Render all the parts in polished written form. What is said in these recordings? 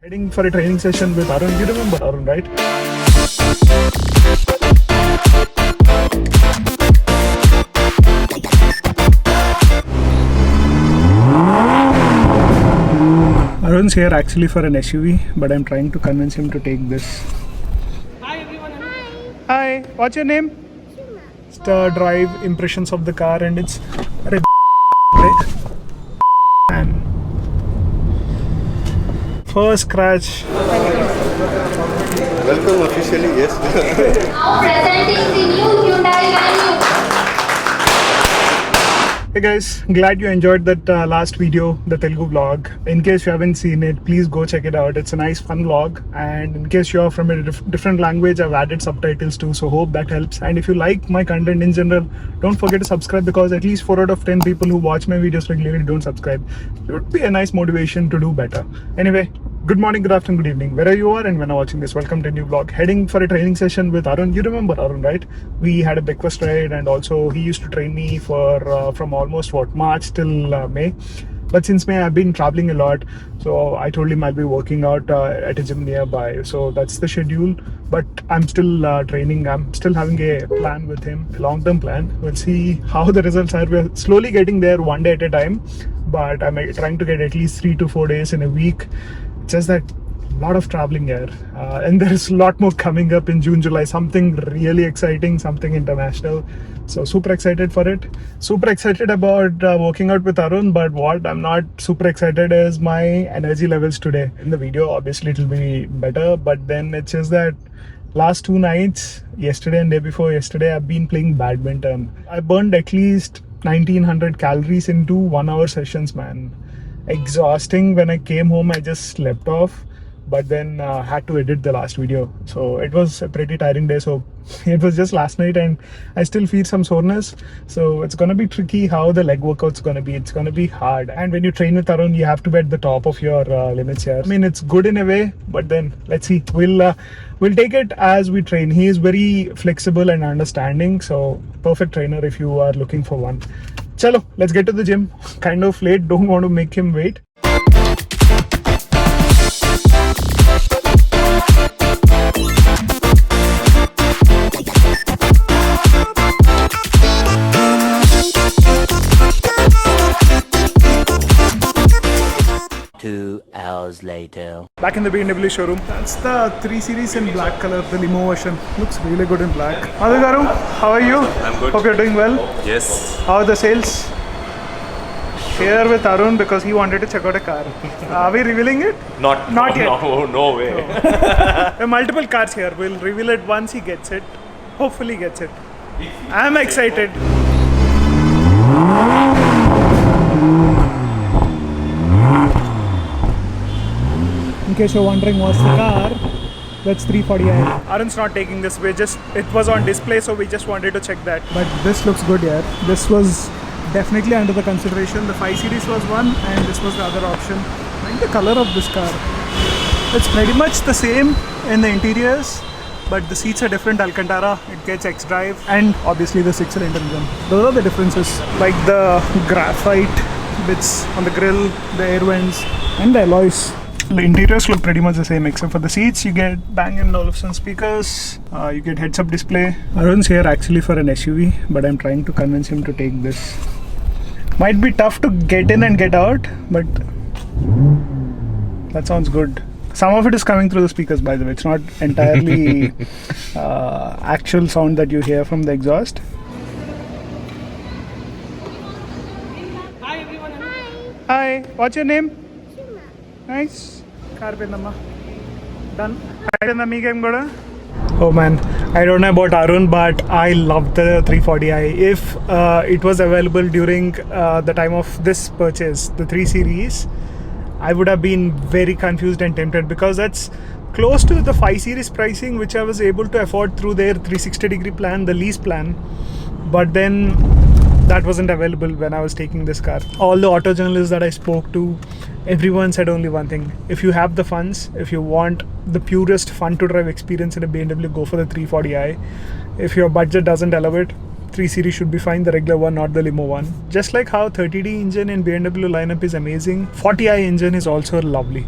Heading for a training session with Arun. You remember Arun, right? Arun's here actually for an SUV, but I'm trying to convince him to take this. Hi everyone. Hi, what's your name? It's the drive impressions of the car, and it's a man. First scratch. Welcome officially, yes. Now presenting the new Hyundai Venue. Hey guys, glad you enjoyed that last video, the Telugu vlog. In case you haven't seen it, please go check it out. It's a nice fun vlog, and in case you're from a different language, I've added subtitles too, so hope that helps. And if you like my content in general, don't forget to subscribe, because at least 4 out of 10 people who watch my videos regularly don't subscribe. It would be a nice motivation to do better. Anyway, good morning, good afternoon, good evening, wherever you are and when you're watching this. Welcome to a new vlog. Heading for a training session with Arun. You remember Arun, right? We had a breakfast ride, and also he used to train me for from almost March till May. But since May, I've been traveling a lot, so I told him I'll be working out at a gym nearby. So that's the schedule. But I'm still training. I'm still having a plan with him, a long-term plan. We'll see how the results are. We're slowly getting there, one day at a time. But I'm trying to get at least 3 to 4 days in a week. Just that a lot of traveling here, and there's a lot more coming up in June, July, something really exciting, something international. So super excited for it. Super excited about working out with Arun, but what I'm not super excited is my energy levels today. In the video, obviously it'll be better, but then it's just that last 2 nights, yesterday and day before yesterday, I've been playing badminton. I burned at least 1900 calories in 2 1-hour sessions, man. Exhausting. When I came home, I just slept off, but then had to edit the last video, so it was a pretty tiring day. So it was just last night, and I still feel some soreness, so it's gonna be tricky how the leg workout's gonna be. It's gonna be hard, and when you train with Arun, you have to be at the top of your limits here. I mean, it's good in a way, but then let's see. We'll take it as we train. He is very flexible and understanding, so perfect trainer if you are looking for one. Chalo, let's get to the gym. Kind of late, don't want to make him wait. Two hours later. Back in the BMW showroom. That's the 3 Series in black color, the limo version. Looks really good in black. Madhu Garu, how are you? I'm good. Hope you're doing well. Yes. How are the sales? Here with Arun because he wanted to check out a car. Are we revealing it? Not yet. No way. There are multiple cars here. We'll reveal it once he gets it. Hopefully gets it. I'm excited. In case you're wondering what's the car, that's 340i. Arun's not taking this. It was on display, so we just wanted to check that. But this looks good here. This was definitely under the consideration. The 5 Series was one, and this was the other option. I like the color of this car. It's pretty much the same in the interiors, but the seats are different. Alcantara, it gets X-Drive, and obviously the 6-cylinder engine. Those are the differences, like the graphite bits on the grille, the air vents, and the alloys. The interiors look pretty much the same, except for the seats. You get Bang & Olufsen speakers, you get heads-up display. Arun's here actually for an SUV, but I'm trying to convince him to take this. Might be tough to get in and get out, but that sounds good. Some of it is coming through the speakers, by the way. It's not entirely actual sound that you hear from the exhaust. Hi everyone. Hi, what's your name? Nice. Car pinamma. Done. Oh man, I don't know about Arun, but I love the 340i. If it was available during the time of this purchase, the 3 Series, I would have been very confused and tempted, because that's close to the 5 Series pricing, which I was able to afford through their 360-degree plan, the lease plan. But then that wasn't available when I was taking this car. All the auto journalists that I spoke to, everyone said only one thing: if you have the funds, if you want the purest fun to drive experience in a BMW, go for the 340i. If your budget doesn't allow it, 3 Series should be fine, the regular one, not the limo one. Just like how 30D engine in BMW lineup is amazing, 40i engine is also lovely.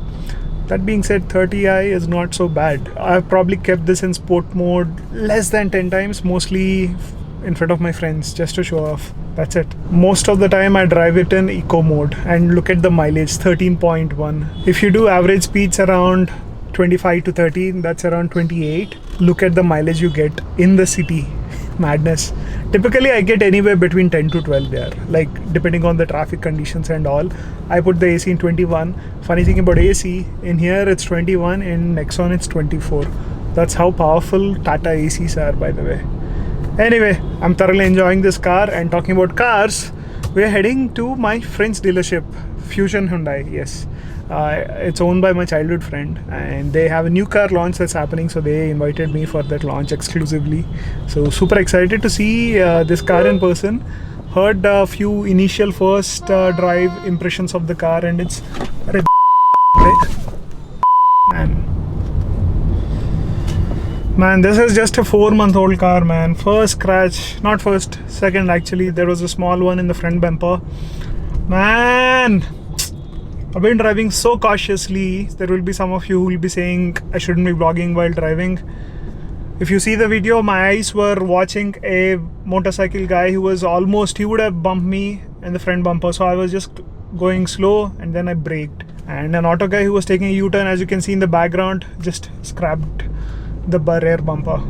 That being said, 30i is not so bad. I've probably kept this in sport mode less than 10 times, mostly in front of my friends just to show off. That's it. Most of the time I drive it in eco mode, and look at the mileage, 13.1. If you do average speeds around 25 to 30, that's around 28. Look at the mileage you get in the city. Madness. Typically I get anywhere between 10 to 12 there, like depending on the traffic conditions and all. I put the AC in 21. Funny thing about AC, in here it's 21, in Nexon it's 24. That's how powerful Tata ACs are, by the way. Anyway, I'm thoroughly enjoying this car. And talking about cars, we're heading to my friend's dealership, Fusion Hyundai. Yes, it's owned by my childhood friend, and they have a new car launch that's happening, so they invited me for that launch exclusively. So super excited to see this car in person. Heard a few initial first drive impressions of the car, and it's man, this is just a 4-month-old car, man. First scratch, not first, second actually. There was a small one in the front bumper. Man, I've been driving so cautiously. There will be some of you who will be saying I shouldn't be vlogging while driving. If you see the video, my eyes were watching a motorcycle guy who was almost, he would have bumped me in the front bumper. So I was just going slow, and then I braked. And an auto guy who was taking a U-turn, as you can see in the background, just scrapped the rear bumper.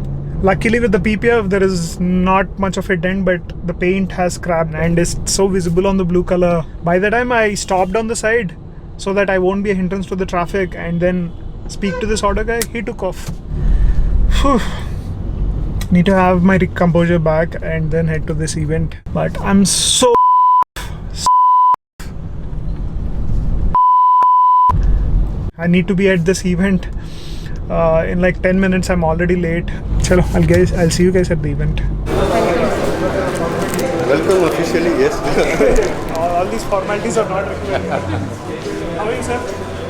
Luckily with the PPF there is not much of a dent, but the paint has scrapped and is so visible on the blue color. By the time I stopped on the side so that I won't be a hindrance to the traffic and then speak to this auto guy, he took off. Whew. Need to have my composure back and then head to this event. But I'm so I need to be at this event in like 10 minutes. I'm already late. Chalo, I'll see you guys at the event. Welcome officially, yes. all these formalities are not required. How are you, sir?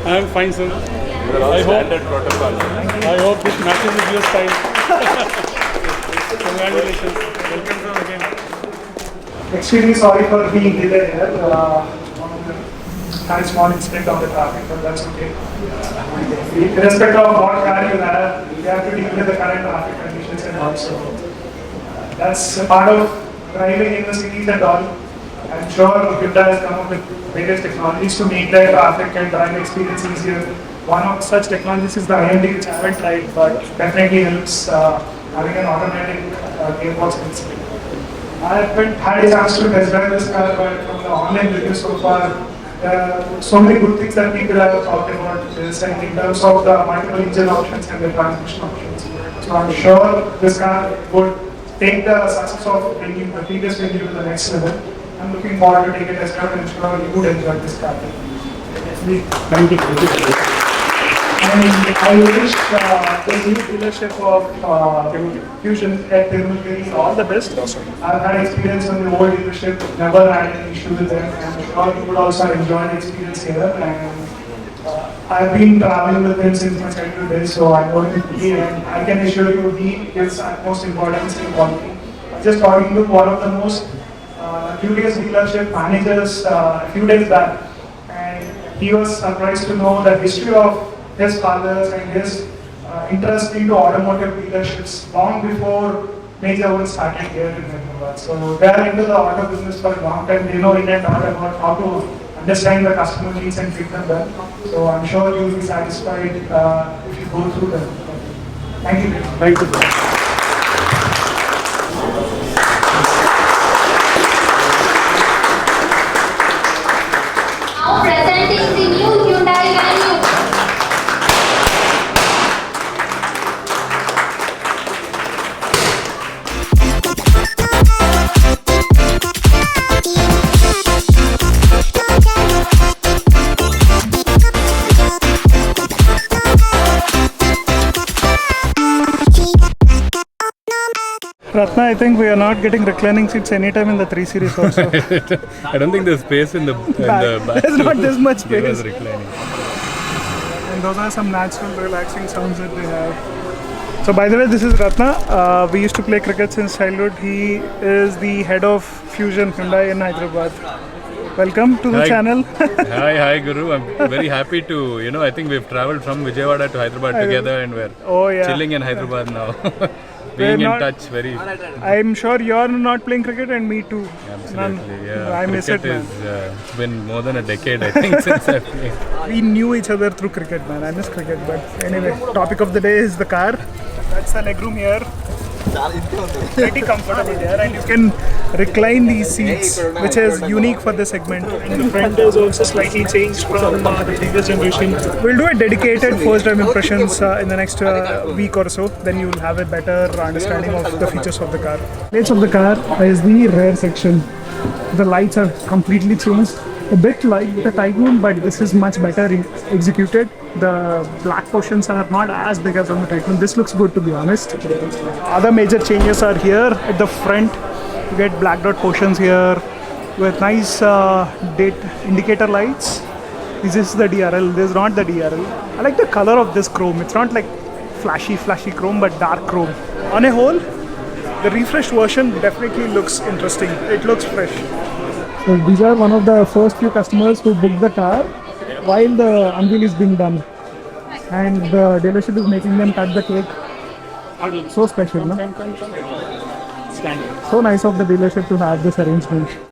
I am fine, sir. I standard protocol. I hope this matches with your style. Congratulations. Welcome, sir, again. Extremely sorry for being delayed here. Had a small incident on the traffic, but that's okay. Irrespective of what car you have to deal with the current traffic conditions and also. That's a part of driving in the cities and all. I'm sure Hyundai has come up with various technologies to make their traffic and drive experience easier. One of such technologies is the IMD, which I haven't tried, but definitely helps having an automatic gearbox inside. I haven't had a chance to test drive this car, but from the online reviews so far, so many good things that people have talked about this, and in terms of the multiple engine options and the transmission options. So I'm sure this car would take the success of bringing the previous vehicle to the next level. I'm looking forward to take a test drive, and I'm sure you would enjoy this car. Thank you. And I wish the new dealership of Fusion at Tirumagiri all the best. I've had experience on the old dealership, never had any issue with them, and I'm sure you would also enjoy the experience here. And I've been traveling with them since my childhood days, so I know him fully, and I can assure you he gives utmost importance in quality. Just talking to one of the most curious dealership managers a few days back, and he was surprised to know the history of his fathers and his interest into automotive dealerships long before major ones started here in Hyderabad. So they are into the auto business for a long time. They know in and out about how to understand the customer needs and treat them well. So I'm sure you will be satisfied if you go through them. Thank you. Thank you. Now presenting the new Hyundai Venue. Ratna, I think we are not getting reclining seats anytime in the 3 Series also. I don't think there's space in the back. There's not this much Give us space. reclining. And those are some natural relaxing sounds that they have. So by the way, this is Ratna. We used to play cricket since childhood. He is the head of Fusion Hyundai in Hyderabad. Welcome to the Hi. channel. Hi, Guru. I'm very happy to, I think we've traveled from Vijayawada to Hyderabad together and we're Oh yeah. chilling in Hyderabad now. Being in not- touch, very I'm sure you're not playing cricket and me too. absolutely. Yeah. I miss it, Cricket man. it's been more than a decade, I think, since I've played. We knew each other through cricket, man. I miss cricket, but anyway, topic of the day is the car. That's the legroom here. Pretty comfortable here, and you can recline these seats, which is unique for this segment. And the front is also slightly changed from the previous generation. We'll do a dedicated first time impressions in the next week or so. Then you'll have a better understanding of the features of the car. Plates of the car is the rear section. The lights are completely changed. A bit like the Tycoon, but this is much better executed. The black portions are not as big as on the Tycoon. This looks good, to be honest. Other major changes are here at the front. You get black dot portions here with nice date indicator lights. This is the DRL. This is not the DRL. I like the color of this chrome. It's not like flashy chrome, but dark chrome. On a whole, the refreshed version definitely looks interesting. It looks fresh. So these are one of the first few customers who booked the car while the unveil is being done, and the dealership is making them cut the cake. So special, no? So nice of the dealership to have this arrangement.